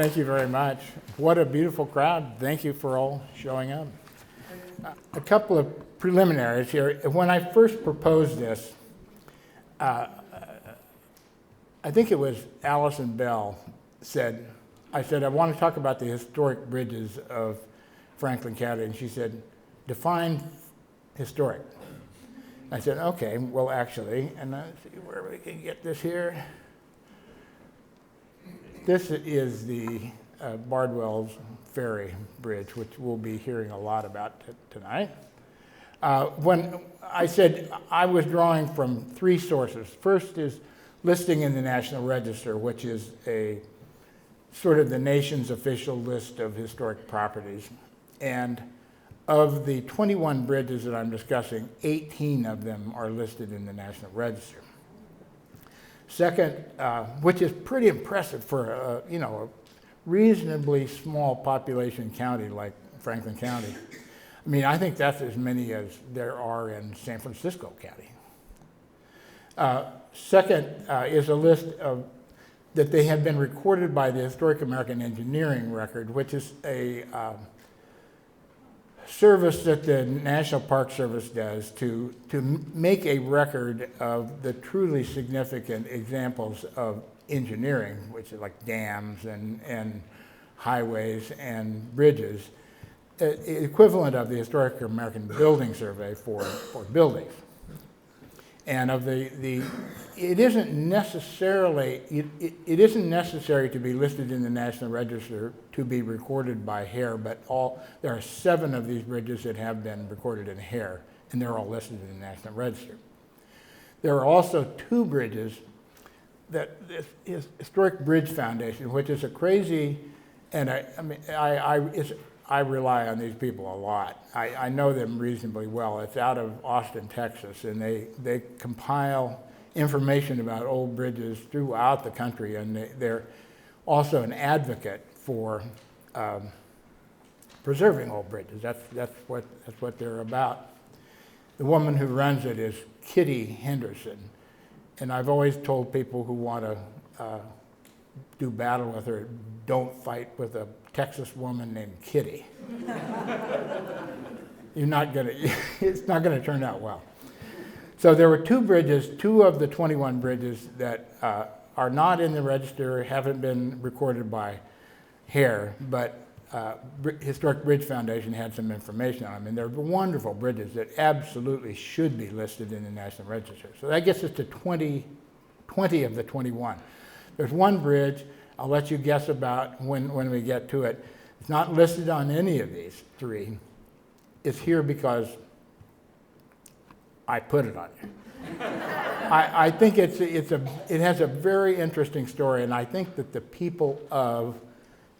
Thank you very much. What a beautiful crowd. Thank you for all showing up. A couple of preliminaries here. When I first proposed this, I think it was Allison Bell I said, I want to talk about the historic bridges of Franklin County. And she said, define historic. I said, okay, well, actually, and let's see where we can get this here. This is the Bardwell's Ferry Bridge, which we'll be hearing a lot about tonight. When I said I was drawing from three sources. First is listing in the National Register, which is a sort of the nation's official list of historic properties. And of the 21 bridges that I'm discussing, 18 of them are listed in the National Register. Second, which is pretty impressive for a reasonably small population county like Franklin County. I mean, I think that's as many as there are in San Francisco County. Second is a list of that they have been recorded by the Historic American Engineering Record, which is a service that the National Park Service does to make a record of the truly significant examples of engineering, which is like dams and highways and bridges, equivalent of the Historic American Building Survey for buildings. And of it isn't necessary to be listed in the National Register to be recorded by hair, but there are 7 of these bridges that have been recorded in hair, and they're all listed in the National Register. There are also 2 bridges that is Historic Bridge Foundation, which is a crazy, and I rely on these people a lot. I know them reasonably well. It's out of Austin, Texas, and they compile information about old bridges throughout the country, and they're also an advocate for preserving old bridges. That's what they're about. The woman who runs it is Kitty Henderson, and I've always told people who want to do battle with her, don't fight with a Texas woman named Kitty. It's not gonna turn out well. So there were 2 bridges, 2 of the 21 bridges that are not in the register, haven't been recorded by hair, but Historic Bridge Foundation had some information on them, and they're wonderful bridges that absolutely should be listed in the National Register. So that gets us to 20 of the 21. There's one bridge, I'll let you guess about when we get to it. It's not listed on any of these 3. It's here because I put it on here. I think it has a very interesting story, and I think that the people of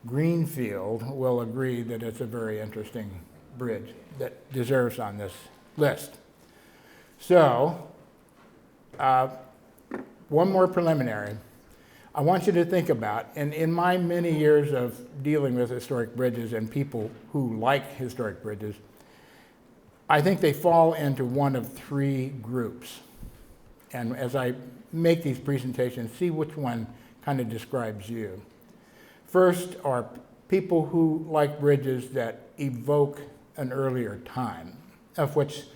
Greenfield will agree that it's a very interesting bridge that deserves on this list. So, one more preliminary. I want you to think about, and in my many years of dealing with historic bridges and people who like historic bridges, I think they fall into one of 3 groups. And as I make these presentations, see which one kind of describes you. First are people who like bridges that evoke an earlier time, of which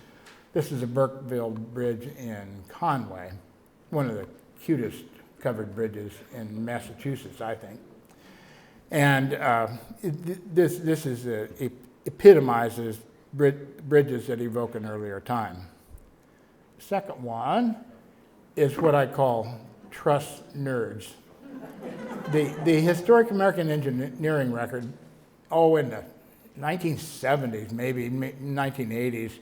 this is a Burkeville Bridge in Conway, one of the cutest covered bridges in Massachusetts, I think. And this epitomizes bridges that evoke an earlier time. Second one is what I call truss nerds. The Historic American Engineering Record, in the 1970s, maybe 1980s,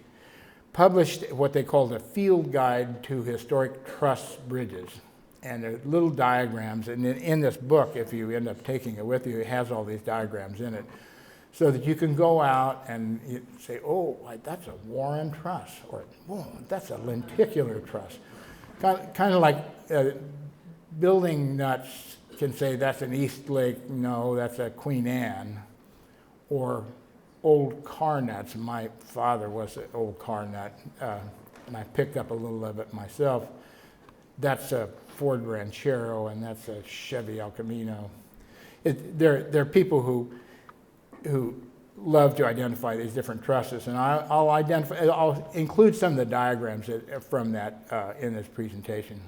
published what they called a field guide to historic truss bridges. And there are little diagrams, and in this book, if you end up taking it with you, it has all these diagrams in it, so that you can go out and you say, oh, that's a Warren truss, or oh, that's a lenticular truss. Kind of like building nuts can say that's an East Lake, no, that's a Queen Anne, or old car nuts. My father was an old car nut, and I picked up a little of it myself. That's a Ford Ranchero, and that's a Chevy El Camino. There are people who love to identify these different trusses, and I'll include some of the diagrams from that in this presentation.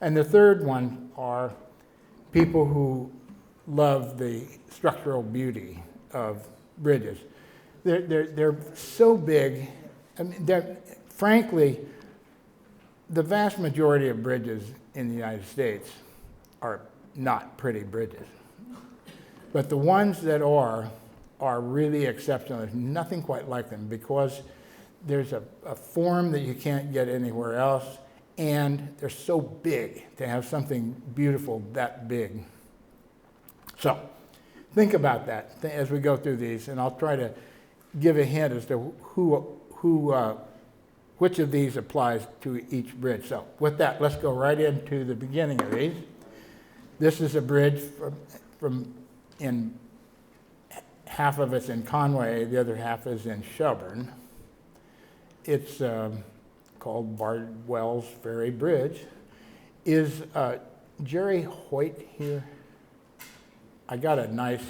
And the third one are people who love the structural beauty of bridges. They're so big. I mean, frankly, the vast majority of bridges in the United States are not pretty bridges. But the ones that are really exceptional. There's nothing quite like them because there's a form that you can't get anywhere else, and they're so big to have something beautiful that big. So think about that as we go through these, and I'll try to give a hint as to which of these applies to each bridge. So with that, let's go right into the beginning of these. This is a bridge in half of it's in Conway, the other half is in Shelburne. It's called Bardwell's Ferry Bridge. Is Jerry Hoyt here? I got a nice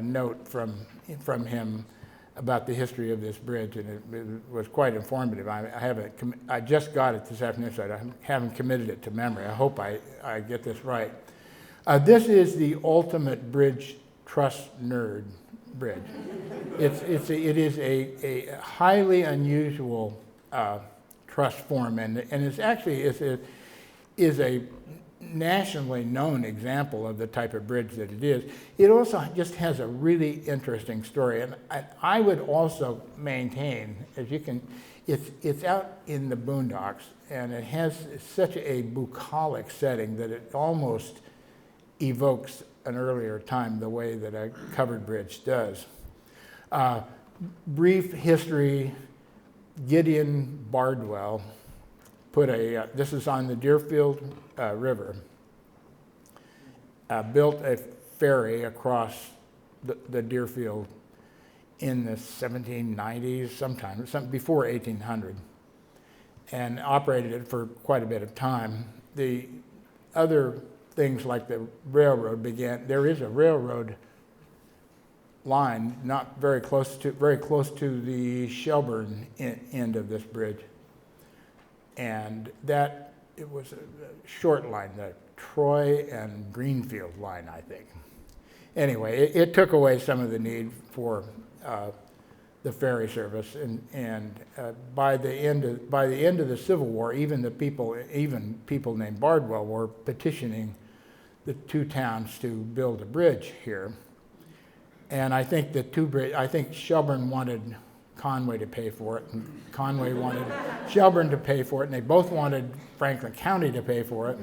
note from him about the history of this bridge, and it was quite informative. I just got it this afternoon, so I haven't committed it to memory. I hope I get this right. This is the ultimate bridge truss nerd bridge. It is a highly unusual truss form, and it's actually is a nationally known example of the type of bridge that it is. It also just has a really interesting story, and I would also maintain, as you can, it's out in the boondocks, and it has such a bucolic setting that it almost evokes an earlier time the way that a covered bridge does. Brief history, Gideon Bardwell put this is on the Deerfield River, built a ferry across the Deerfield in the 1790s, sometime before 1800, and operated it for quite a bit of time. The other things like the railroad there is a railroad line not very close to the Shelburne end of this bridge. And it was a short line, the Troy and Greenfield line, I think. Anyway, it took away some of the need for the ferry service, and by the end of the Civil War, even people named Bardwell were petitioning the two towns to build a bridge here. And I think Shelburne wanted Conway to pay for it, and Conway wanted Shelburne to pay for it, and they both wanted Franklin County to pay for it.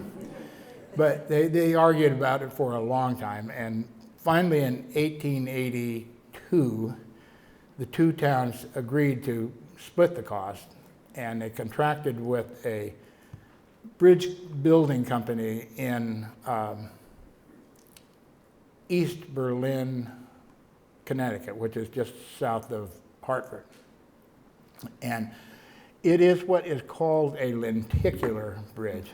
But they argued about it for a long time, and finally in 1882, the two towns agreed to split the cost, and they contracted with a bridge building company in East Berlin, Connecticut, which is just south of Hartford. And it is what is called a lenticular bridge,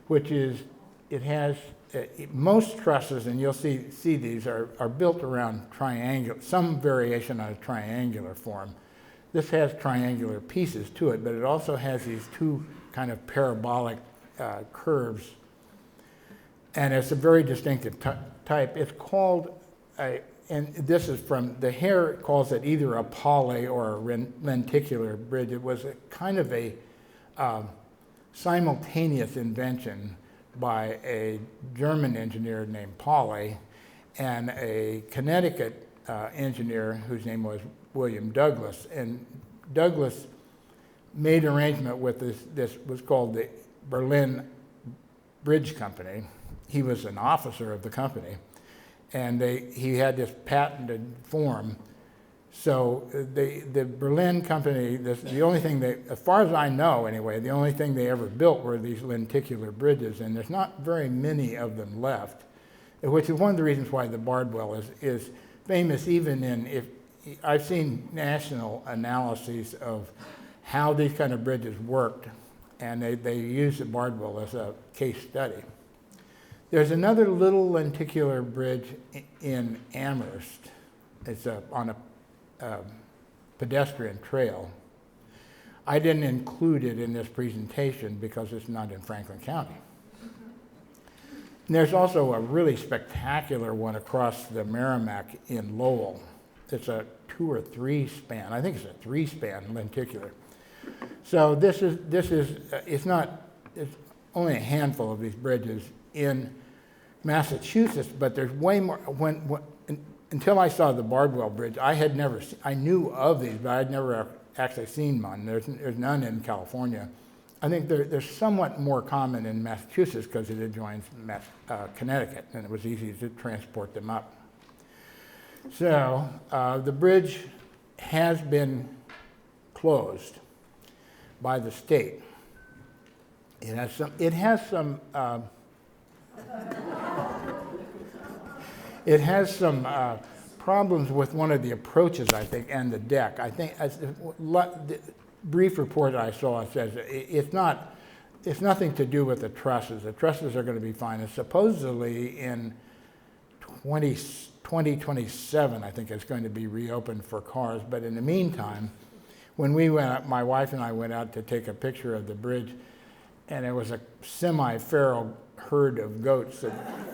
which is, it has, most trusses, and you'll see these, are built around some variation on a triangular form. This has triangular pieces to it, but it also has these two kind of parabolic curves. And it's a very distinctive type. It's called and this is the Hare calls it either a poly or a lenticular bridge. It was a kind of a simultaneous invention by a German engineer named Pauli and a Connecticut engineer whose name was William Douglas. And Douglas made arrangement with this was called the Berlin Bridge Company. He was an officer of the company, and he had this patented form. So the Berlin company, the only thing as far as I know anyway, the only thing they ever built were these lenticular bridges, and there's not very many of them left, which is one of the reasons why the Bardwell is famous. I've seen national analyses of how these kind of bridges worked, and they use the Bardwell as a case study. There's another little lenticular bridge in Amherst. It's on a pedestrian trail. I didn't include it in this presentation because it's not in Franklin County. And there's also a really spectacular one across the Merrimack in Lowell. It's a 2 or 3 span. I think it's a 3-span lenticular. So it's only a handful of these bridges in Massachusetts, but there's way more. Until I saw the Bardwell Bridge, I knew of these, but I'd never actually seen one. There's none in California. I think they're somewhat more common in Massachusetts because it adjoins Connecticut, and it was easy to transport them up. So the bridge has been closed by the state. It has some problems with one of the approaches, I think, and the deck. I think the brief report I saw says it's nothing to do with the trusses. The trusses are going to be fine. And supposedly in 2027, I think it's going to be reopened for cars. But in the meantime, when we went up, my wife and I went out to take a picture of the bridge, and there was a semi-feral herd of goats that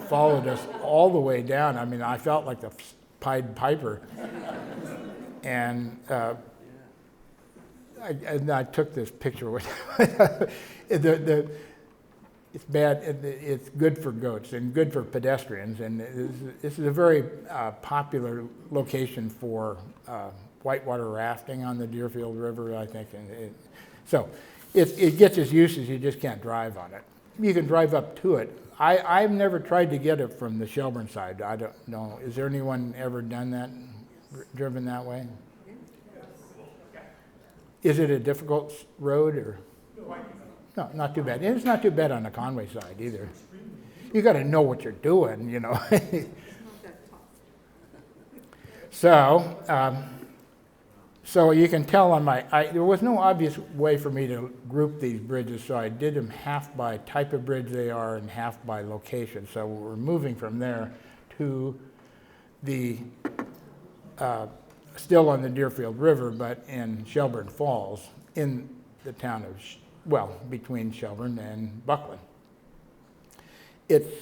followed us all the way down. I mean, I felt like the Pied Piper. And I took this picture with it's bad. It's good for goats and good for pedestrians. And this is a very popular location for whitewater rafting on the Deerfield River, I think. And so it gets its uses. You just can't drive on it. You can drive up to it. I've never tried to get it from the Shelburne side. I don't know. Is there anyone ever done that, driven that way? Is it a difficult road or? No, not too bad. It's not too bad on the Conway side either. You got to know what you're doing, you know. So you can tell on there was no obvious way for me to group these bridges, so I did them half by type of bridge they are and half by location. So we're moving from there to the, still on the Deerfield River, but in Shelburne Falls, in the town of, between Shelburne and Buckland. It's,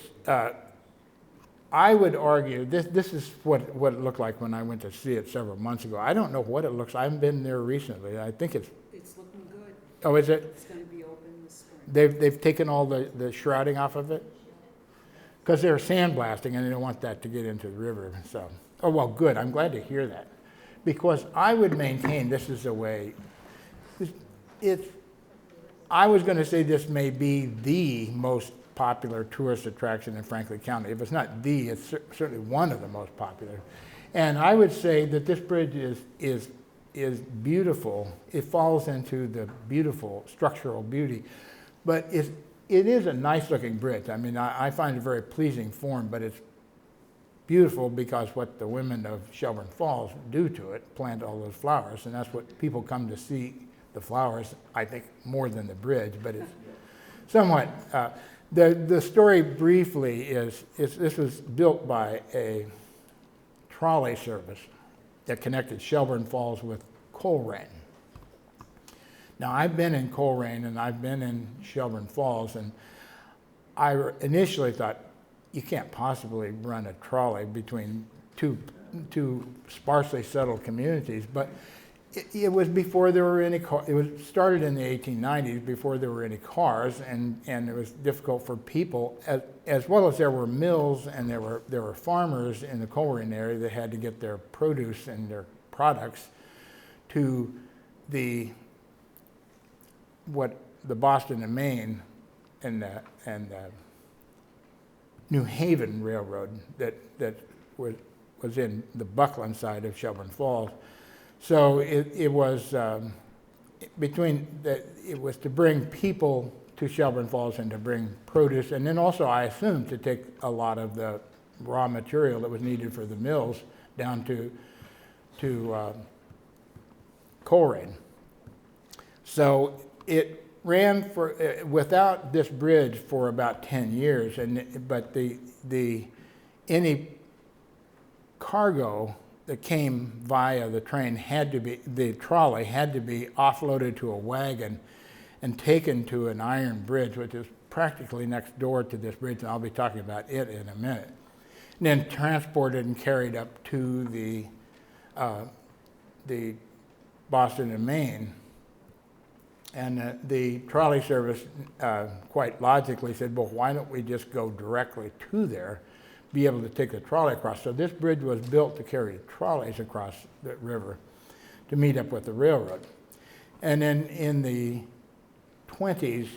I would argue, this is what it looked like when I went to see it several months ago. I don't know what it looks like. I haven't been there recently. I think it's looking good. Oh, is it? It's going to be open this spring. They've taken all the shrouding off of it? Because they're sandblasting and they don't want that to get into the river. So, oh, well, good. I'm glad to hear that. Because I would maintain this is a way, I was going to say this may be the most popular tourist attraction in Franklin County. If it's not the, it's certainly one of the most popular. And I would say that this bridge is beautiful. It falls into the beautiful structural beauty, but it is a nice looking bridge. I mean, I find it very pleasing form, but it's beautiful because what the women of Shelburne Falls do to it, plant all those flowers, and that's what people come to see, the flowers, I think, more than the bridge, but it's somewhat, the story briefly is this was built by a trolley service that connected Shelburne Falls with Coleraine. Now, I've been in Coleraine and I've been in Shelburne Falls, and I initially thought, you can't possibly run a trolley between two sparsely settled communities, but it was before there were any cars. It was started in the 1890s, before there were any cars, and it was difficult for people, as well as there were mills and there were farmers in the Coleraine area that had to get their produce and their products to the Boston and Maine and New Haven Railroad that was in the Buckland side of Shelburne Falls. So it was to bring people to Shelburne Falls and to bring produce, and then also, I assume, to take a lot of the raw material that was needed for the mills down to Coleraine. So ran for without this bridge for about 10 years, but any cargo that came via the train the trolley had to be offloaded to a wagon and taken to an iron bridge, which is practically next door to this bridge, and I'll be talking about it in a minute. And then transported and carried up to the Boston and Maine. And the trolley service quite logically said, well, why don't we just go directly to there, be able to take the trolley across. So this bridge was built to carry trolleys across the river to meet up with the railroad. And then in the 20s,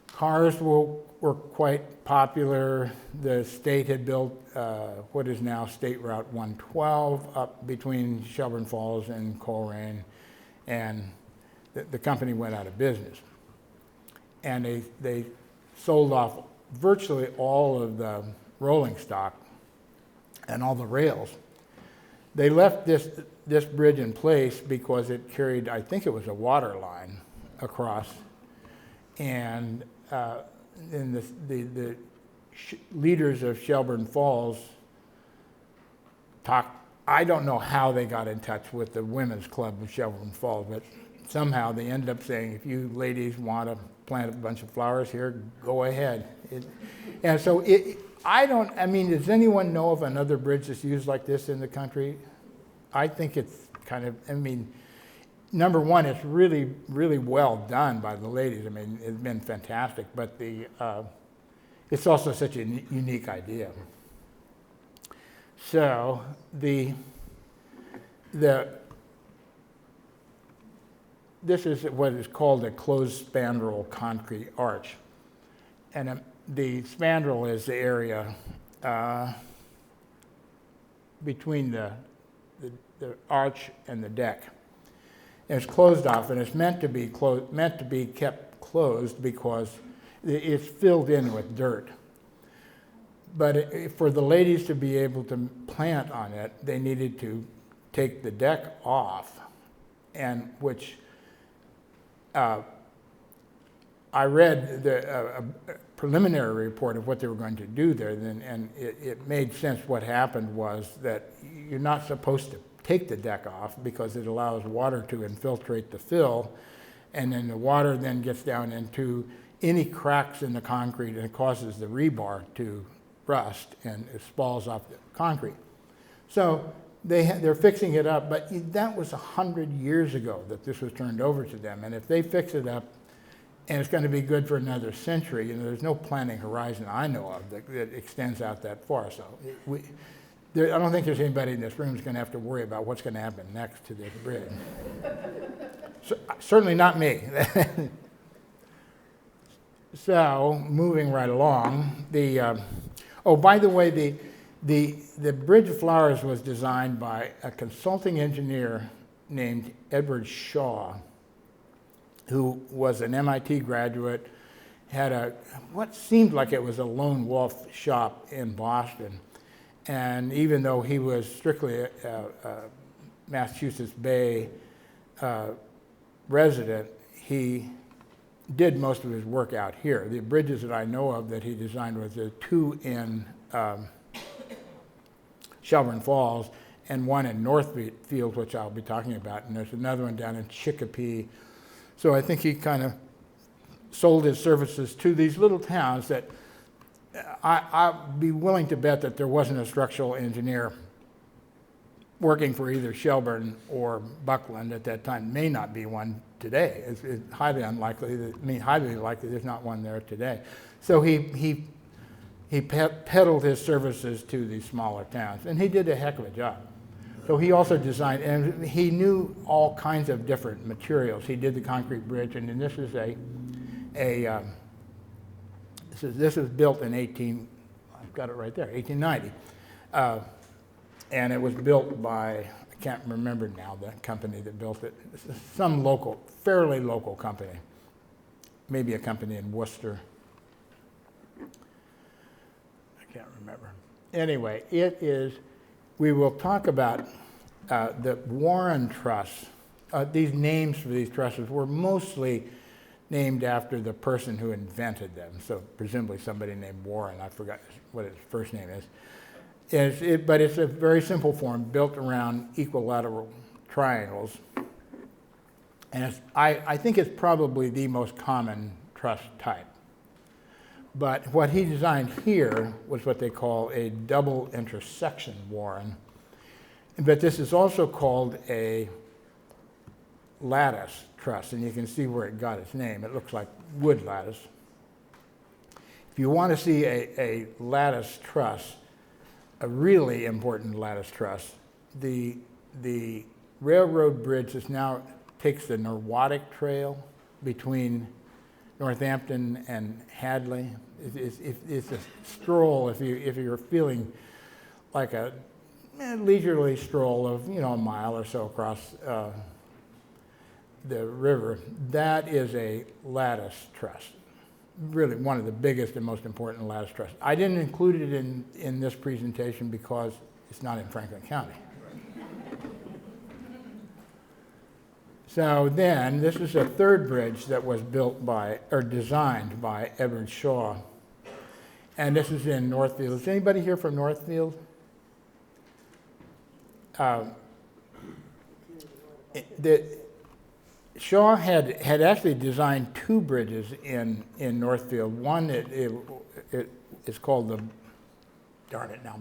cars were quite popular. The state had built what is now State Route 112 up between Shelburne Falls and Coleraine, and the company went out of business. And they sold off virtually all of the rolling stock and all the rails. They left this bridge in place because it carried, I think it was a water line across, and then the leaders of Shelburne Falls talked. I don't know how they got in touch with the women's club of Shelburne Falls, but somehow they ended up saying, if you ladies want to plant a bunch of flowers here, go ahead. And so does anyone know of another bridge that's used like this in the country? I think it's kind of, number one, it's really, really well done by the ladies. It's been fantastic, but it's also such a unique idea. So this is what is called a closed spandrel concrete arch. And the spandrel is the area between the arch and the deck. And it's closed off, and it's meant to be kept closed because it's filled in with dirt. But for the ladies to be able to plant on it, they needed to take the deck off, and which I read a preliminary report of what they were going to do there, and it made sense. What happened was that you're not supposed to take the deck off because it allows water to infiltrate the fill, and then the water then gets down into any cracks in the concrete, and it causes the rebar to rust, and it spalls off the concrete. So they're fixing it up, but that was 100 years ago that this was turned over to them, and if they fix it up, and it's going to be good for another century, there's no planning horizon I know of that extends out that far. So I don't think there's anybody in this room who's going to have to worry about what's going to happen next to this bridge. Certainly not me. So moving right along, by the way, the Bridge of Flowers was designed by a consulting engineer named Edward Shaw, who was an MIT graduate, had what seemed like it was a lone wolf shop in Boston. And even though he was strictly a Massachusetts Bay resident, he did most of his work out here. The bridges that I know of that he designed was the two in Shelburne Falls and one in Northfield, which I'll be talking about, and there's another one down in Chicopee. So I think he kind of sold his services to these little towns that I'd be willing to bet that there wasn't a structural engineer working for either Shelburne or Buckland at that time. May not be one today. It's highly unlikely. Highly likely there's not one there today. So he peddled his services to these smaller towns, and he did a heck of a job. So he also designed, and he knew all kinds of different materials. He did the concrete bridge, and then this is this was built in I've got it right there, 1890. And it was built by, I can't remember now the company that built it, some fairly local company, maybe a company in Worcester. I can't remember. Anyway, we will talk about the Warren Truss these names for these trusses were mostly named after the person who invented them. So presumably somebody named Warren. I forgot what his first name is. But it's a very simple form built around equilateral triangles. And I think it's probably the most common truss type. But what he designed here was what they call a double intersection Warren. But this is also called a lattice truss, and you can see where it got its name. It looks like wood lattice. If you want to see a lattice truss, a really important lattice truss, the railroad bridge is now takes the Norwottic Trail between Northampton and Hadley. It's a stroll if you're feeling like a leisurely stroll of a mile or so across the river. That is a lattice truss, really one of the biggest and most important lattice trusses. I didn't include it in this presentation because it's not in Franklin County. So then, this is a third bridge that was designed by Edward Shaw. And this is in Northfield. Is anybody here from Northfield? Shaw had actually designed two bridges in Northfield. One is called the, darn it now,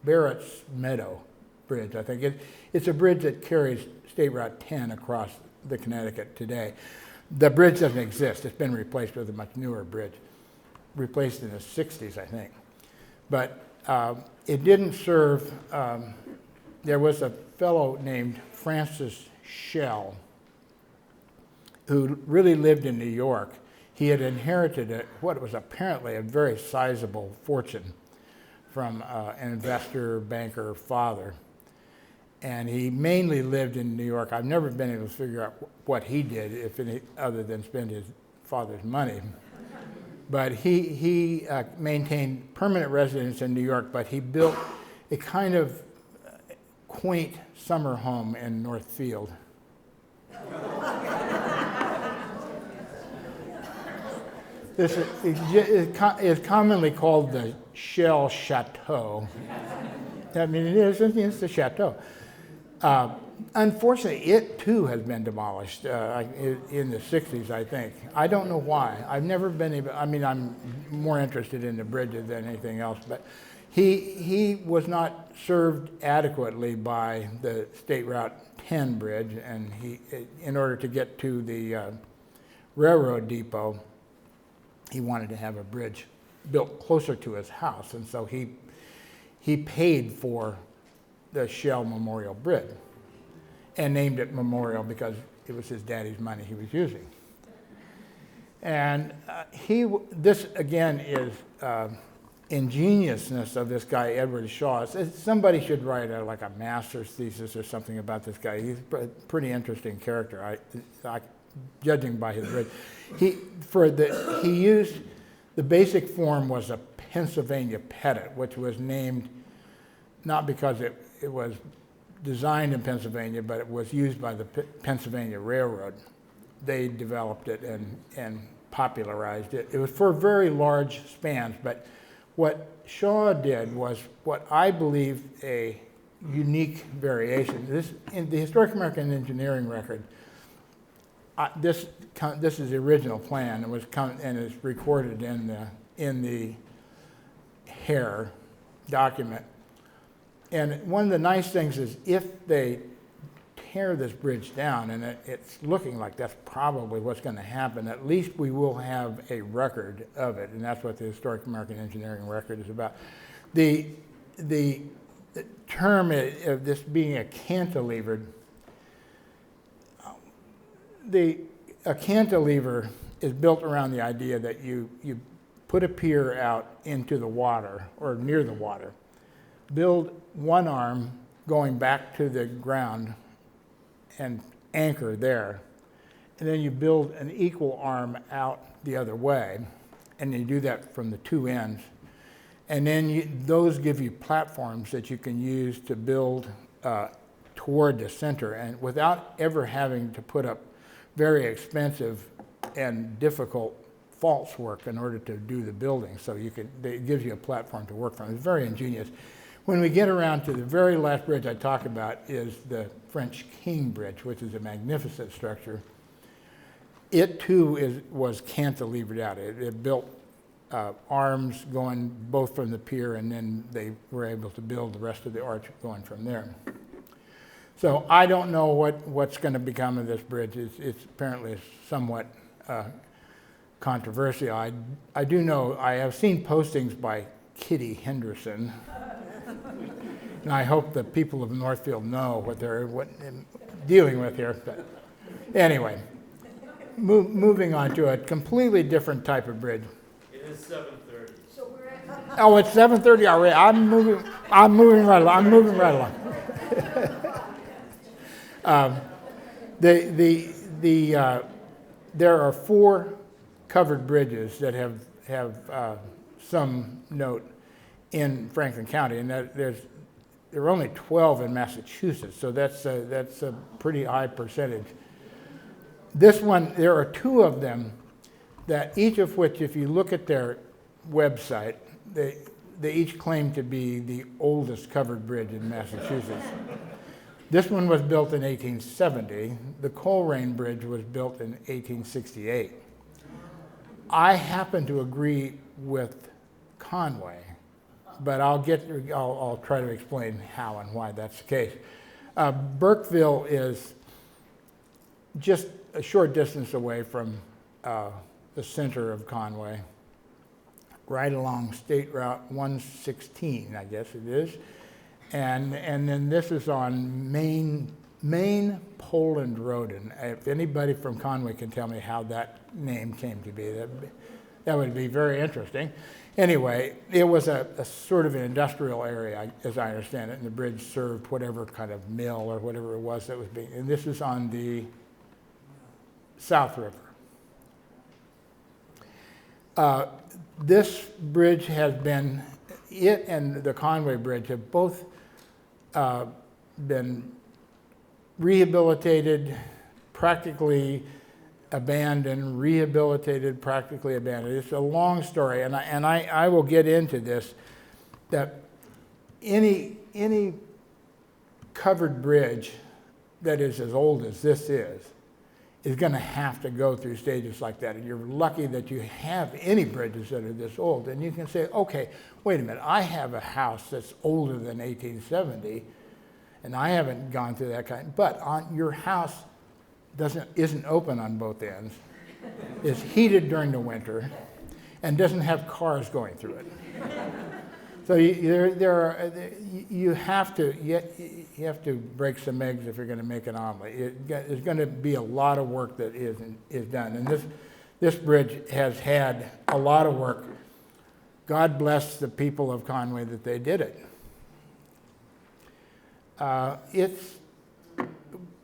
Barrett's Meadow Bridge, I think. It's a bridge that carries State Route 10 across the Connecticut today. The bridge doesn't exist. It's been replaced with a much newer bridge, replaced in the 60s, I think. But it didn't serve, there was a fellow named Francis Schell who really lived in New York. He had inherited what was apparently a very sizable fortune from an investor, banker, father. And he mainly lived in New York. I've never been able to figure out what he did, if any, other than spend his father's money. But he maintained permanent residence in New York, but he built a kind of quaint summer home in Northfield. This is commonly called the Shell Chateau. I mean, it's the chateau. Unfortunately, it too has been demolished in the 60s, I think. I don't know why. I've never been able, I'm more interested in the bridges than anything else, but he was not served adequately by the State Route 10 bridge, and in order to get to the railroad depot, he wanted to have a bridge built closer to his house, and so he paid for the Shell Memorial Bridge and named it Memorial because it was his daddy's money he was using. And this again is ingeniousness of this guy, Edward Shaw. Somebody should write like a master's thesis or something about this guy. He's a pretty interesting character, judging by his bridge. He used, the basic form was a Pennsylvania Pettit, which was named not because it was designed in Pennsylvania, but it was used by the Pennsylvania Railroad. They developed it and popularized it. It was for very large spans, but what Shaw did was what I believe a unique variation. In the Historic American Engineering record, this is the original plan and is recorded in the Hare document. And one of the nice things is if they tear this bridge down, and it's looking like that's probably what's going to happen, at least we will have a record of it, and that's what the Historic American Engineering record is about. The term of this being a cantilevered, a cantilever is built around the idea that you put a pier out into the water or near the water, build one arm going back to the ground and anchor there, and then you build an equal arm out the other way, and you do that from the two ends, and then those give you platforms that you can use to build toward the center, and without ever having to put up very expensive and difficult false work in order to do the building. So it gives you a platform to work from. It's very ingenious. When we get around to the very last bridge I talk about is the French King Bridge, which is a magnificent structure. It too was cantilevered out. It built arms going both from the pier, and then they were able to build the rest of the arch going from there. So I don't know what's going to become of this bridge. It's apparently somewhat controversial. I do know, I have seen postings by Kitty Henderson, and I hope the people of Northfield know what they're dealing with here. But anyway, moving on to a completely different type of bridge. It is 7:30. So we're at, Oh, it's 7:30 already. I'm moving right along. There are 4 covered bridges that have some note in Franklin County, and there are only 12 in Massachusetts, so that's a pretty high percentage. This one, there are 2 of them that each of which, if you look at their website, they each claim to be the oldest covered bridge in Massachusetts. This one was built in 1870. The Coleraine Bridge was built in 1868. I happen to agree with Conway, but I'll try to explain how and why that's the case. Burkeville is just a short distance away from the center of Conway, right along State Route 116, I guess it is. And then this is on Main Poland Road. And if anybody from Conway can tell me how that name came to be, that would be very interesting. Anyway, it was a sort of an industrial area, as I understand it, and the bridge served whatever kind of mill or whatever it was that was being, and this is on the South River. This bridge has been, it and the Conway Bridge have both been rehabilitated, practically abandoned, rehabilitated, practically abandoned. It's a long story, and I will get into this, that any covered bridge that is as old as this is going to have to go through stages like that. And you're lucky that you have any bridges that are this old. And you can say, okay, wait a minute, I have a house that's older than 1870, and I haven't gone through that kind. But your house isn't open on both ends, is heated during the winter, and doesn't have cars going through it. So you have to break some eggs if you're going to make an omelet. There's going to be a lot of work that is done, and this bridge has had a lot of work. God bless the people of Conway that they did it. It's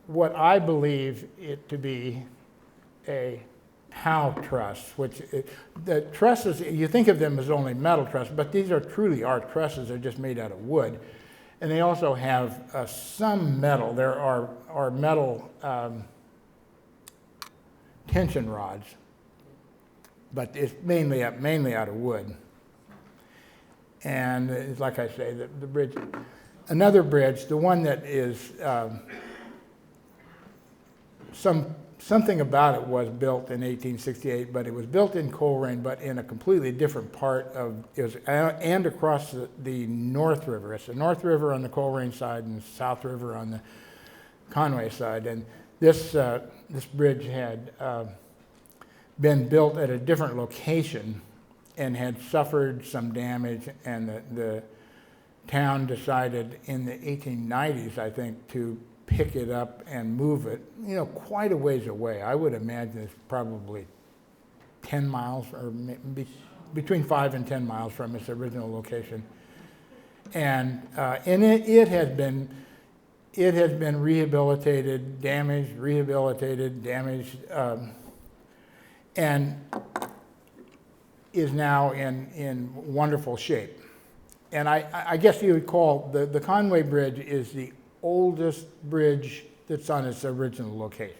what I believe it to be a Howe truss, the trusses, you think of them as only metal trusses, but these are truly art trusses. They're just made out of wood. And they also have some metal. There are metal tension rods, but it's mainly out of wood. And it's like I say, the bridge, another bridge, the one that is something about it was built in 1868, but it was built in Coleraine, but in a completely different part of it and across the North River. It's the North River on the Coleraine side and the South River on the Conway side. And this bridge had been built at a different location and had suffered some damage, and the town decided in the 1890s, I think, to pick it up and move it, quite a ways away. I would imagine it's probably 10 miles or maybe between 5 and 10 miles from its original location. And it has been rehabilitated, damaged, and is now in wonderful shape. And I guess you would call the Conway Bridge is the oldest bridge that's on its original location.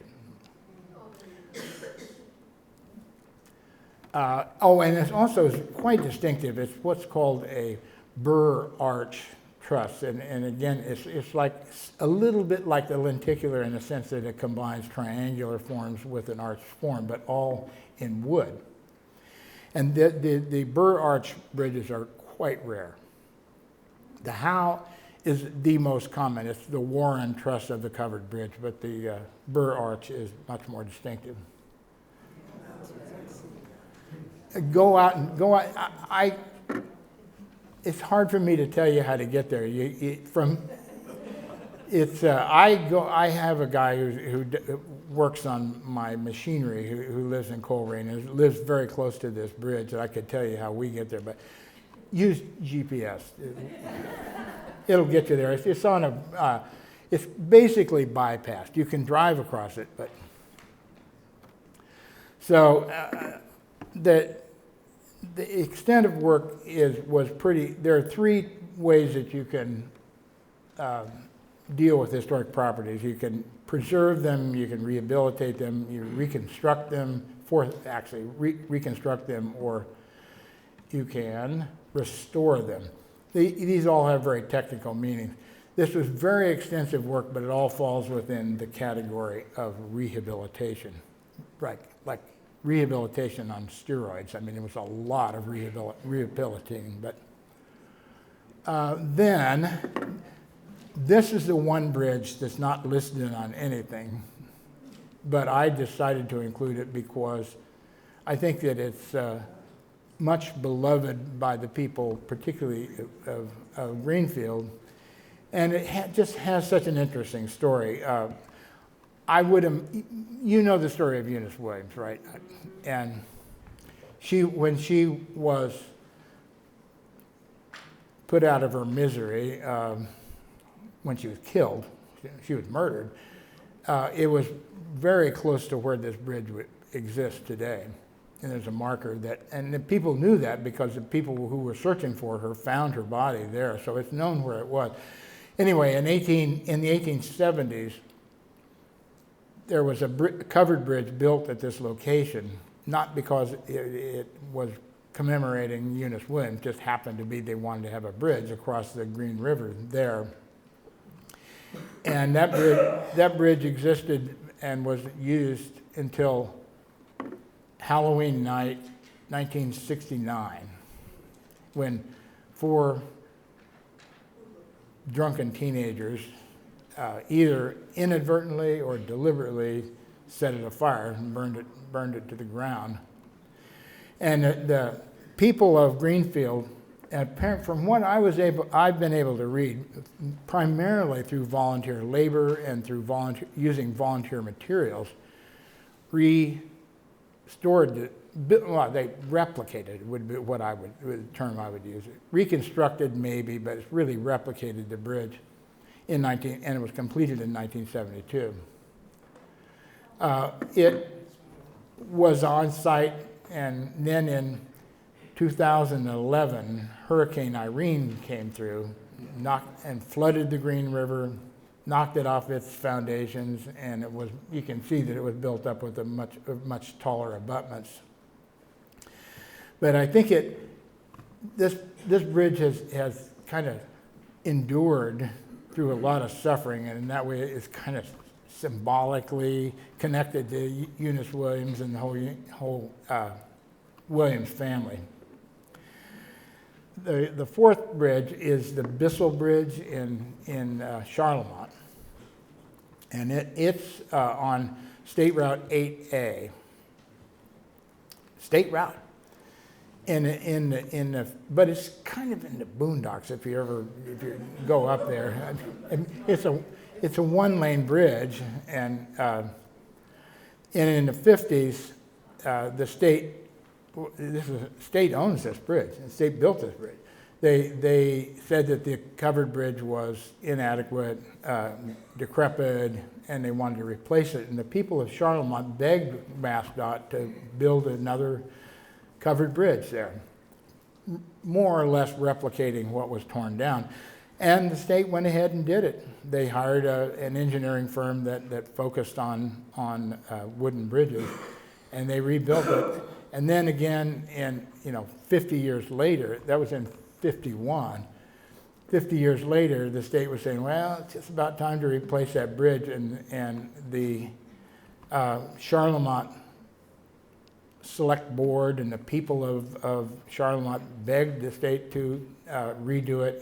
And it's also quite distinctive. It's what's called a burr arch truss. And again, it's like a little bit like the lenticular in the sense that it combines triangular forms with an arch form, but all in wood. And the burr arch bridges are quite rare. The Howe is the most common. It's the Warren truss of the covered bridge, but the burr arch is much more distinctive. Go out. It's hard for me to tell you how to get there. I have a guy who works on my machinery who lives in Coleraine and lives very close to this bridge, and I could tell you how we get there, but use GPS. It'll get you there. It's on a, it's basically bypassed. You can drive across it, but so the extent of work was pretty. There are three ways that you can deal with historic properties. You can preserve them, you can rehabilitate them, you reconstruct them, reconstruct them, or you can restore them. These all have very technical meanings. This was very extensive work, but it all falls within the category of rehabilitation, right? Like rehabilitation on steroids. I mean, it was a lot of rehabilitating, but then this is the one bridge that's not listed on anything, but I decided to include it because I think that it's much beloved by the people, particularly of Greenfield, and it just has such an interesting story. You know the story of Eunice Williams, right? And when she was put out of her misery, when she was killed, she was murdered, it was very close to where this bridge exists today. And there's a marker and the people knew that because the people who were searching for her found her body there, so it's known where it was. Anyway, in the 1870s, there was a covered bridge built at this location, not because it was commemorating Eunice Williams, just happened to be they wanted to have a bridge across the Green River there. And that bridge existed and was used until Halloween night, 1969, when 4 drunken teenagers either inadvertently or deliberately set it afire and burned it to the ground. And the people of Greenfield, from what I've been able to read, primarily through volunteer labor and through using volunteer materials, restored it. Well, they replicated would be the term I would use. Reconstructed maybe, but it's really replicated the bridge and it was completed in 1972. It was on site, and then in 2011, Hurricane Irene came through, and flooded the Green River, knocked it off its foundations, and you can see that it was built up with a much taller abutments. But I think this bridge has kind of endured through a lot of suffering, and in that way it's kind of symbolically connected to Eunice Williams and the whole Williams family. The fourth bridge is the Bissell Bridge in Charlemont, and it's on State Route 8A. State route. But it's kind of in the boondocks if you go up there. It's a one-lane bridge, and in the 50s, the state owns this bridge. The state built this bridge. They said that the covered bridge was inadequate, decrepit, and they wanted to replace it. And the people of Charlemont begged MassDOT to build another covered bridge there, more or less replicating what was torn down. And the state went ahead and did it. They hired an engineering firm that focused on wooden bridges, and they rebuilt it. And then again, in 50 years later, that was in 51. 50 years later, the state was saying, well, it's just about time to replace that bridge, and the Charlemont Select Board and the people of Charlemont begged the state to redo it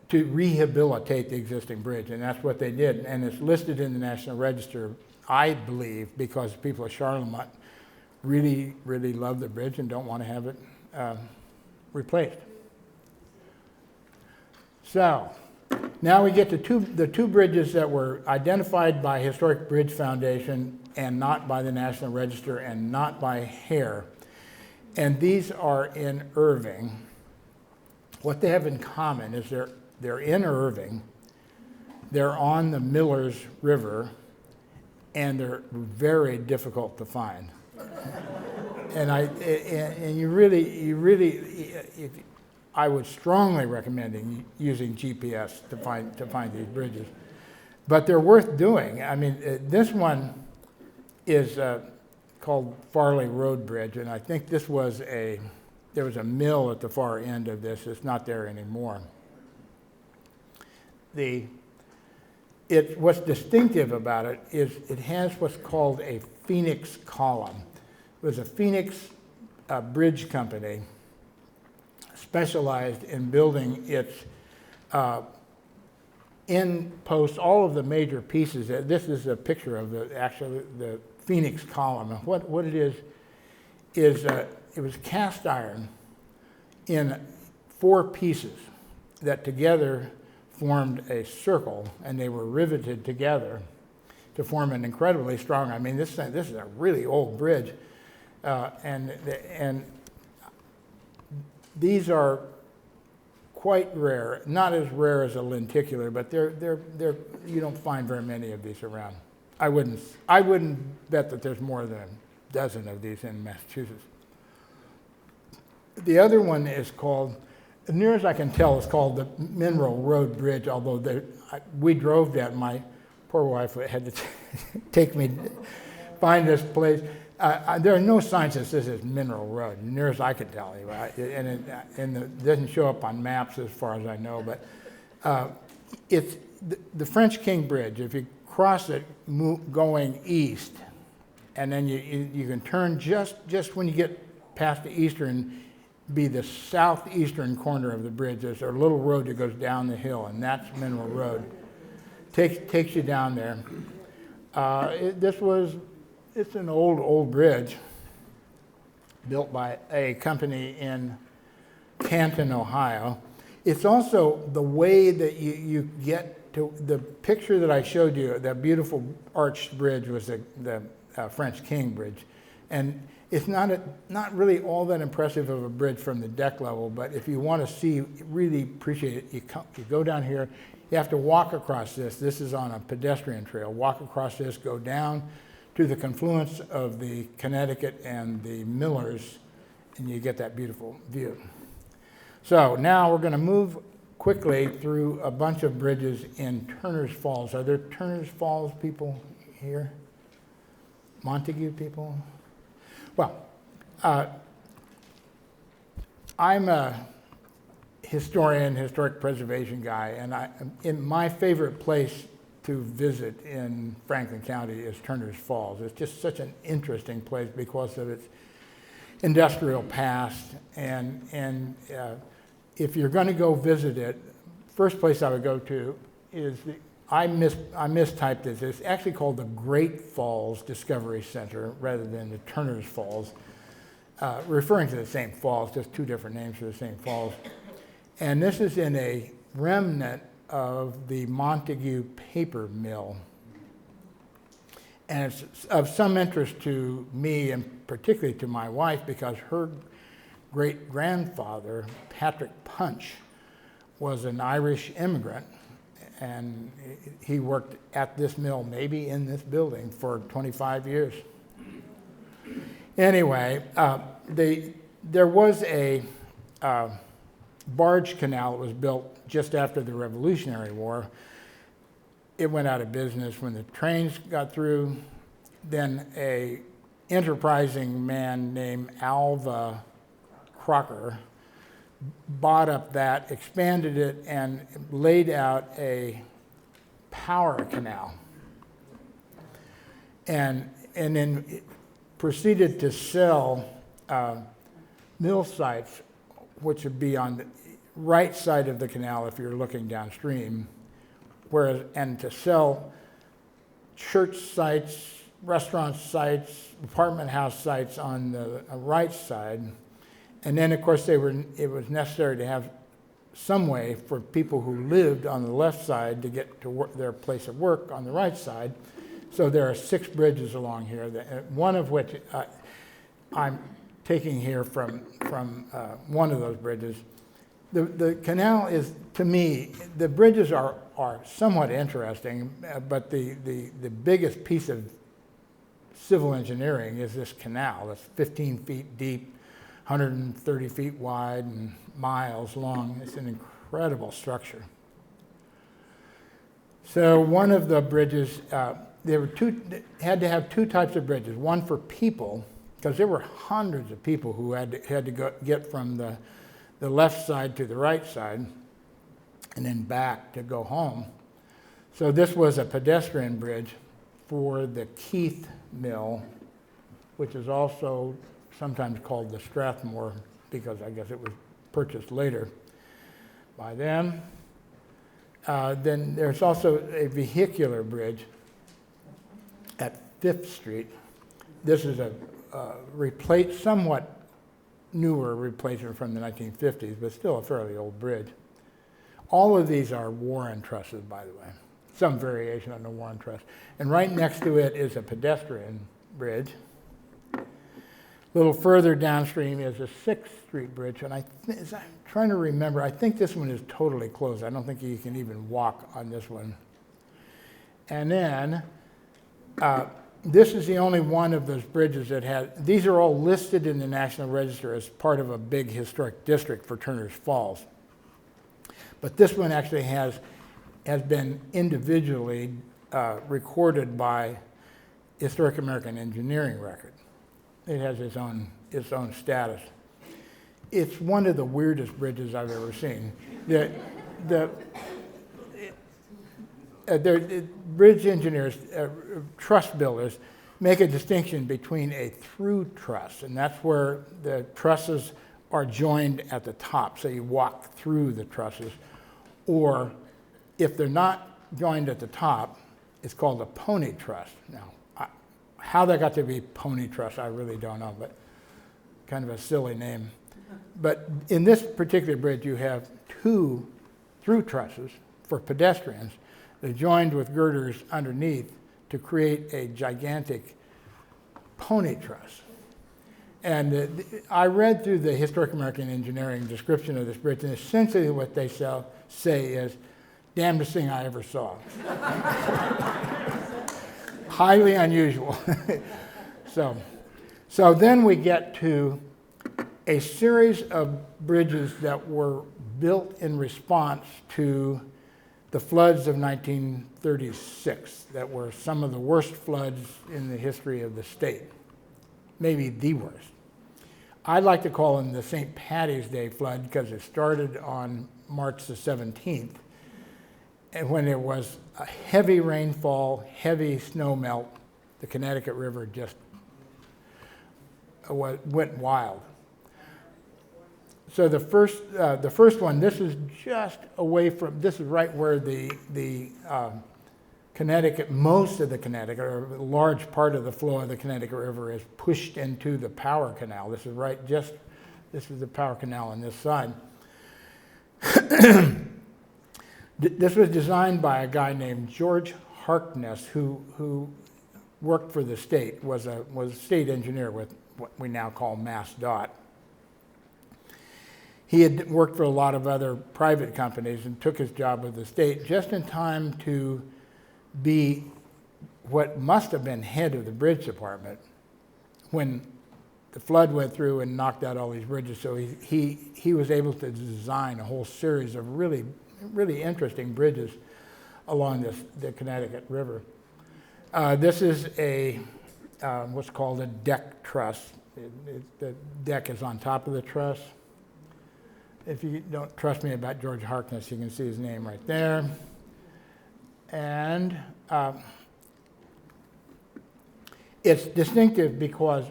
to rehabilitate the existing bridge, and that's what they did. And it's listed in the National Register, I believe, because people of Charlemont really, really love the bridge and don't want to have it replaced. So now we get to the two bridges that were identified by Historic Bridge Foundation and not by the National Register and not by Hare. And these are in Irving. What they have in common is they're in Irving, they're on the Millers River, and they're very difficult to find. And you really, I would strongly recommend using GPS to find these bridges. But they're worth doing. I mean, this one is called Farley Road Bridge, and I think there was a mill at the far end of this. It's not there anymore. What's distinctive about it is it has what's called a Phoenix column. It was a Phoenix bridge company specialized in building its in post all of the major pieces. This is a picture of the Phoenix column. And what it is it was cast iron in 4 pieces that together formed a circle, and they were riveted together to form an incredibly strong. I mean, this is a really old bridge, and these are quite rare. Not as rare as a lenticular, but they're you don't find very many of these around. I wouldn't bet that there's more than a dozen of these in Massachusetts. The other one is called, as near as I can tell, it's called the Mineral Road Bridge, although we drove that. My poor wife had to take me to find this place. There are no signs that this is Mineral Road, near as I can tell you. And it doesn't show up on maps as far as I know, but it's the French King Bridge. If you cross it going east, and then you can turn just when you get past the eastern, be the southeastern corner of the bridge. There's a little road that goes down the hill, and that's Mineral Road. Takes you down there. It's an old bridge built by a company in Canton, Ohio. It's also the way that you get to the picture that I showed you. That beautiful arched bridge was the French King Bridge, and it's not really all that impressive of a bridge from the deck level, but if you want to really appreciate it, you go down here. You have to walk across this. This is on a pedestrian trail. Walk across this, go down to the confluence of the Connecticut and the Millers, and you get that beautiful view. So now we're going to move quickly through a bunch of bridges in Turner's Falls. Are there Turner's Falls people here? Montague people? Well, I'm a historian, historic preservation guy, and my favorite place to visit in Franklin County is Turner's Falls. It's just such an interesting place because of its industrial past, and if you're going to go visit it, first place I would go to is I mistyped this. It's actually called the Great Falls Discovery Center rather than the Turner's Falls, referring to the same falls, just 2 different names for the same falls. And this is in a remnant of the Montague paper mill. And it's of some interest to me and particularly to my wife because her great-grandfather, Patrick Punch, was an Irish immigrant, and he worked at this mill, maybe in this building, for 25 years. Anyway, there was a barge canal that was built just after the Revolutionary War. It went out of business when the trains got through. Then a enterprising man named Alva Crocker bought up that, expanded it, and laid out a power canal. And then proceeded to sell mill sites, which would be on the right side of the canal if you're looking downstream, and to sell church sites, restaurant sites, apartment house sites on the right side. And then, of course, it was necessary to have some way for people who lived on the left side to get to their place of work on the right side. So there are 6 bridges along here, one of which I'm taking here from one of those bridges. The canal is, to me, the bridges are somewhat interesting, but the biggest piece of civil engineering is this canal. It's 15 feet deep, 130 feet wide, and miles long. It's an incredible structure. So one of the bridges, had to have 2 types of bridges. One for people, because there were hundreds of people who had to get from the left side to the right side, and then back to go home. So this was a pedestrian bridge for the Keith Mill, which is also sometimes called the Strathmore, because I guess it was purchased later by them. Then there's also a vehicular bridge at 5th Street. This is a somewhat newer replacement from the 1950s, but still a fairly old bridge. All of these are Warren trusses, by the way, some variation on the Warren truss. And right next to it is a pedestrian bridge. A little further downstream is a 6th Street bridge, and I'm trying to remember, I think this one is totally closed. I don't think you can even walk on this one. And then, this is the only one of those bridges that these are all listed in the National Register as part of a big historic district for Turner's Falls. But this one actually has been individually recorded by Historic American Engineering Record. It has its own status. It's one of the weirdest bridges I've ever seen. The bridge engineers, truss builders, make a distinction between a through truss, and that's where the trusses are joined at the top, so you walk through the trusses. Or if they're not joined at the top, it's called a pony truss. Now, how that got to be pony truss, I really don't know, but kind of a silly name. But in this particular bridge, you have 2 through trusses for pedestrians. They're joined with girders underneath to create a gigantic pony truss. And I read through the Historic American Engineering description of this bridge, and essentially what they say is, damnedest thing I ever saw. Highly unusual. So then we get to a series of bridges that were built in response to the floods of 1936 that were some of the worst floods in the history of the state, maybe the worst. I like to call them the St. Patty's Day flood because it started on March the 17th, and when there was a heavy rainfall, heavy snow melt, the Connecticut River just went wild. So the first one, this is just away from, this is right where the Connecticut, most of the Connecticut, or a large part of the flow of the Connecticut River is pushed into the power canal. This is this is the power canal on this side. This was designed by a guy named George Harkness, who worked for the state, was a state engineer with what we now call MassDOT. He had worked for a lot of other private companies and took his job with the state just in time to be what must have been head of the bridge department when the flood went through and knocked out all these bridges, so he was able to design a whole series of really, really interesting bridges along the Connecticut River. This is a what's called a deck truss. The deck is on top of the truss. If you don't trust me about George Harkness, you can see his name right there. And it's distinctive because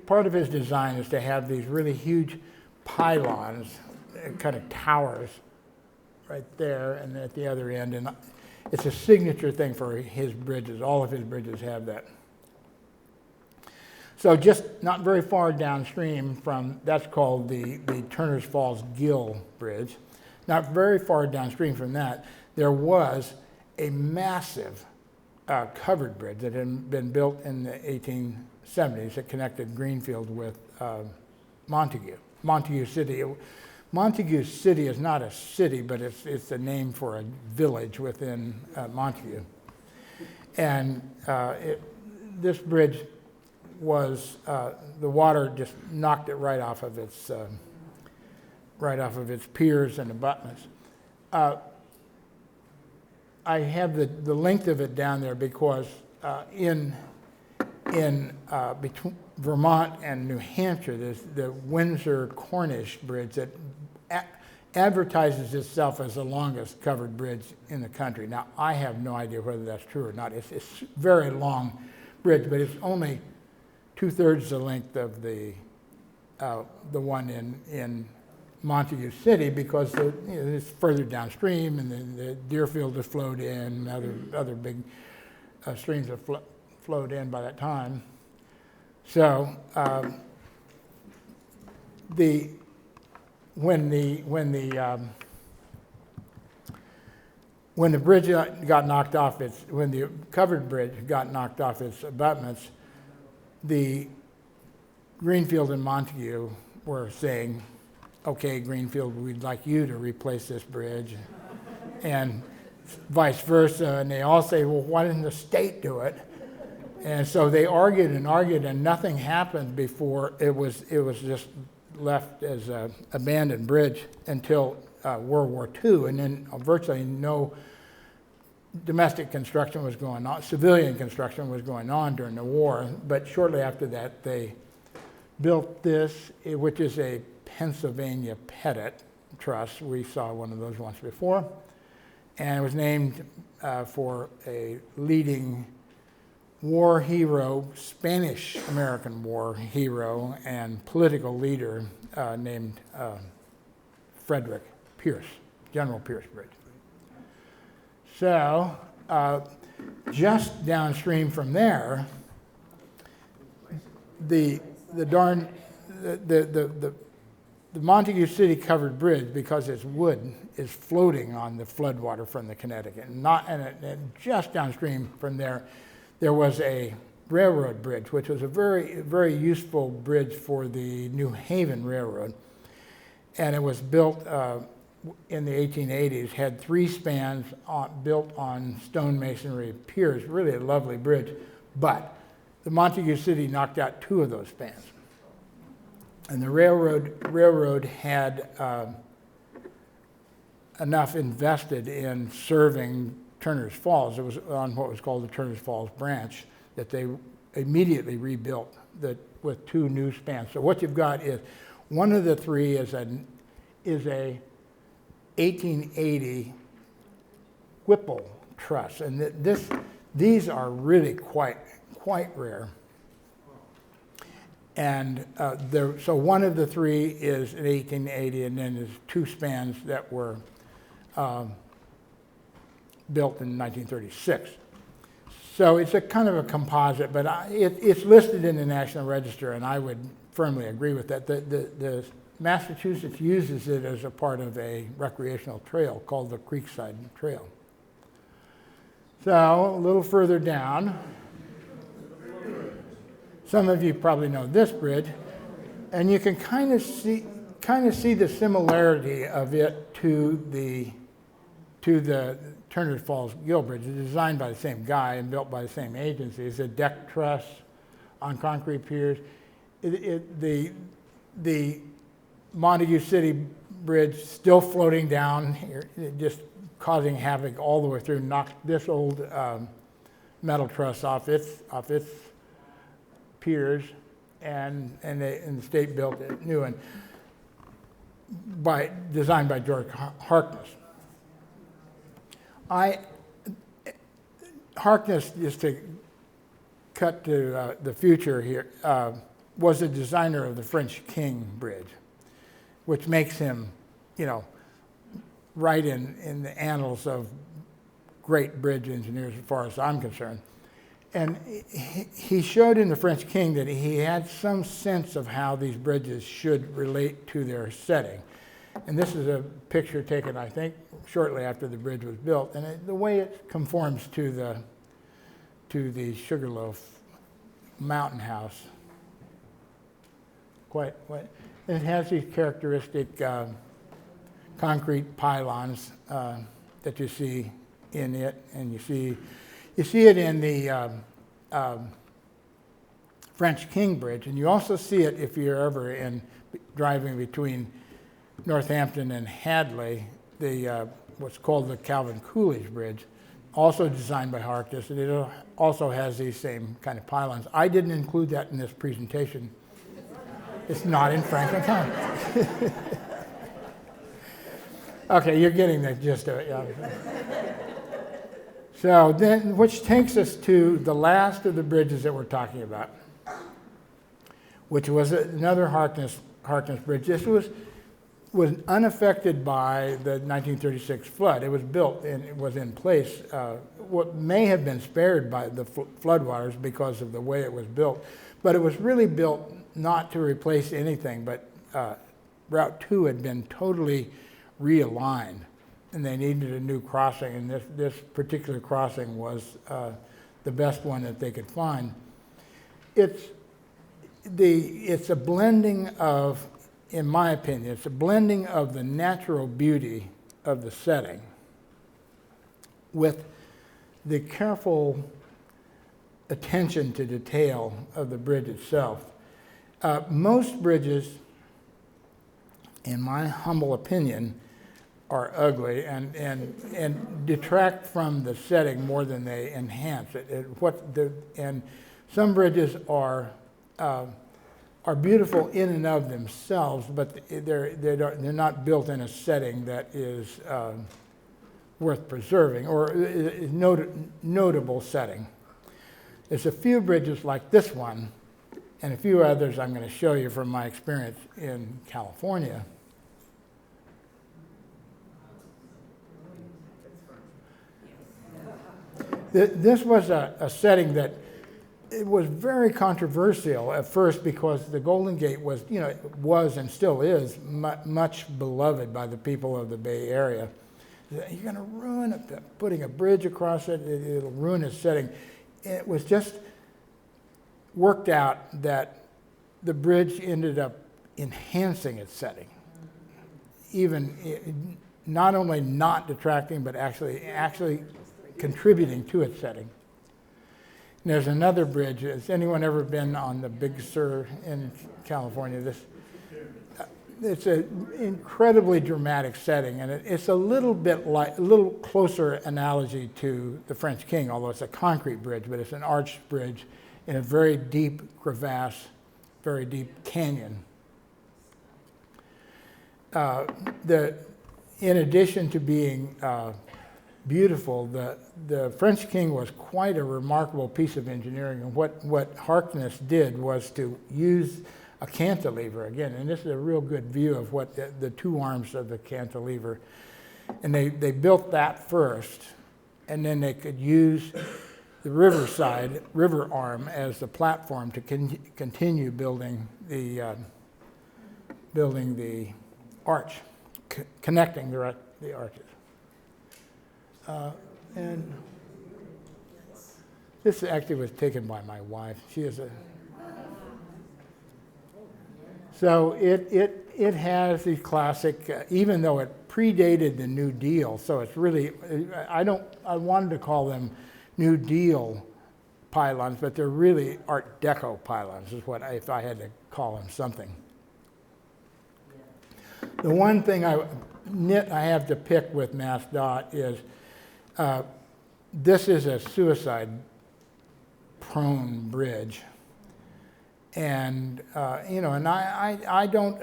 part of his design is to have these really huge pylons, kind of towers, right there and at the other end. And it's a signature thing for his bridges. All of his bridges have that. So just not very far downstream from, that's called the Turner's Falls Gill Bridge. Not very far downstream from that, there was a massive covered bridge that had been built in the 1870s that connected Greenfield with Montague City. Montague City is not a city, but it's the name for a village within Montague. And this bridge was, the water just knocked it right off of its piers and abutments. I have the length of it down there because in between Vermont and New Hampshire, there's the Windsor-Cornish Bridge that advertises itself as the longest covered bridge in the country. Now, I have no idea whether that's true or not. It's a very long bridge, but it's only 2/3 the length of the one in Montague City because it's further downstream, and then the Deerfield has flowed in, other big streams have flowed in by that time. So when the bridge got knocked off when the covered bridge got knocked off its abutments, the Greenfield and Montague were saying, okay, Greenfield, we'd like you to replace this bridge, and vice versa. And they all say, well, why didn't the state do it? And so they argued, and nothing happened before it was just left as an abandoned bridge until World War II, and then virtually no domestic construction was going on, civilian construction was going on during the war. But shortly after that, they built this, which is a Pennsylvania Pettit truss. We saw one of those once before. And it was named for a leading war hero, Spanish-American war hero and political leader named Frederick Pierce, General Pierce Bridge. So just downstream from there, the Montague City covered bridge, because it's wood, is floating on the floodwater from the Connecticut. And just downstream from there, there was a railroad bridge, which was a very, very useful bridge for the New Haven Railroad. And it was built in the 1880s, had 3 spans built on stone masonry piers, really a lovely bridge. But the Montague City knocked out 2 of those spans. And the railroad had enough invested in serving Turner's Falls. It was on what was called the Turner's Falls branch that they immediately rebuilt with 2 new spans. So what you've got is one of the 3 is a 1880 Whipple truss, and these are really quite rare. And so one of the 3 is an 1880, and then there's 2 spans that were built in 1936. So it's a kind of a composite, but it's listed in the National Register, and I would firmly agree with that. The Massachusetts uses it as a part of a recreational trail called the Creekside Trail. So a little further down, some of you probably know this bridge, and you can kind of see the similarity of it to the Turner's Falls Gill Bridge. It's designed by the same guy and built by the same agency. It's a deck truss on concrete piers. the Montague City Bridge still floating down here, just causing havoc all the way through, knocked this old metal truss off its piers, and the state built a new one designed by George Harkness. Harkness, just to cut to the future here, was the designer of the French King Bridge, which makes him, right in the annals of great bridge engineers as far as I'm concerned. And he showed in the French King that he had some sense of how these bridges should relate to their setting. And this is a picture taken, I think, shortly after the bridge was built, and the way it conforms to the Sugarloaf mountain house. It has these characteristic concrete pylons that you see in it, and you see it in the French King Bridge, and you also see it if you're ever driving between Northampton and Hadley, what's called the Calvin Coolidge Bridge, also designed by Harkness, and it also has these same kind of pylons. I didn't include that in this presentation. It's not in Franklin County. Okay, you're getting the gist of it. Yeah. So then, which takes us to the last of the bridges that we're talking about, which was another Harkness bridge. This was unaffected by the 1936 flood. It was built and it was in place. What may have been spared by the floodwaters because of the way it was built, but it was really built not to replace anything, but Route 2 had been totally realigned, and they needed a new crossing, and this particular crossing was the best one that they could find. It's a blending of, in my opinion, it's a blending of the natural beauty of the setting with the careful attention to detail of the bridge itself. Most bridges, in my humble opinion, are ugly and detract from the setting more than they enhance it. And some bridges are beautiful in and of themselves, but they're not built in a setting that is worth preserving or is notable setting. There's a few bridges like this one and a few others I'm going to show you from my experience in California. This was a setting that it was very controversial at first because the Golden Gate was, and still is much beloved by the people of the Bay Area. You're going to ruin it, putting a bridge across it, it'll ruin its setting. It was just worked out that the bridge ended up enhancing its setting, even not only not detracting, but actually contributing to its setting. And there's another bridge. Has anyone ever been on the Big Sur in California? It's an incredibly dramatic setting, and it's a little closer analogy to the French King, although it's a concrete bridge, but it's an arched bridge in a very deep crevasse, very deep canyon. In addition to being beautiful, the French King was quite a remarkable piece of engineering, and what Harkness did was to use a cantilever again, and this is a real good view of what the two arms of the cantilever, and they built that first, and then they could use the river arm as the platform to continue building the arch, connecting the arches. And this actually was taken by my wife. She is so it has the classic, even though it predated the New Deal, so it's really, I wanted to call them New Deal pylons, but they're really Art Deco pylons is what, if I had to call him something. The one thing I have to pick with MassDOT is this is a suicide-prone bridge. And, and I don't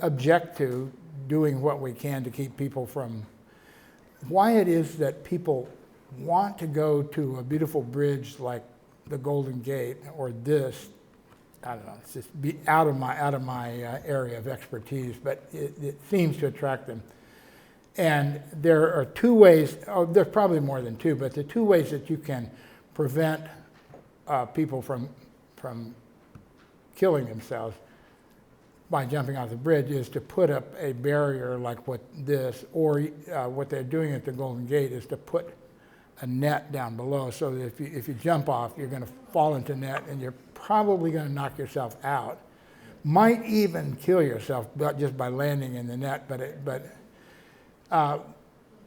object to doing what we can to keep people from, why it is that people want to go to a beautiful bridge like the Golden Gate or this, I don't know, it's just out of my area of expertise, but it seems to attract them. And there are two ways, there's probably more than two, but the two ways that you can prevent people from killing themselves by jumping off the bridge is to put up a barrier like this, or what they're doing at the Golden Gate is to put a net down below, so that if you jump off, you're going to fall into net and you're probably going to knock yourself out. Might even kill yourself just by landing in the net, but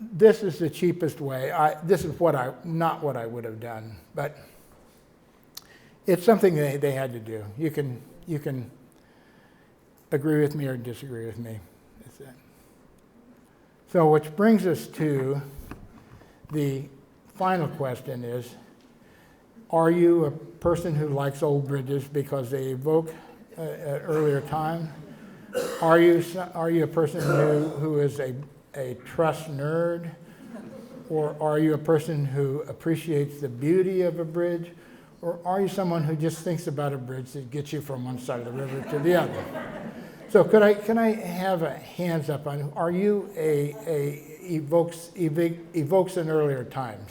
this is the cheapest way. This is not what I would have done, but it's something they had to do. You can agree with me or disagree with me. That's it. So which brings us to the final question is, are you a person who likes old bridges because they evoke an earlier time? Are you a person who is a truss nerd? Or are you a person who appreciates the beauty of a bridge? Or are you someone who just thinks about a bridge that gets you from one side of the river to the other? So can I have a hands up on, are you evokes an earlier times?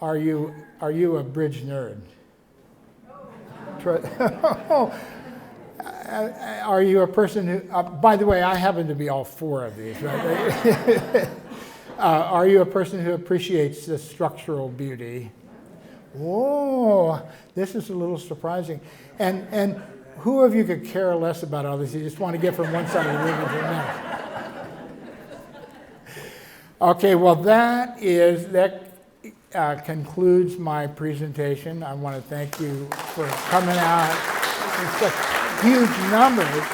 Are you a bridge nerd? Are you a person who, by the way, I happen to be all four of these, right? Are you a person who appreciates the structural beauty? Whoa, this is a little surprising. And who of you could care less about all this? You just want to get from one side of the river to the next. Okay, well that concludes my presentation. I want to thank you for coming out in such huge numbers.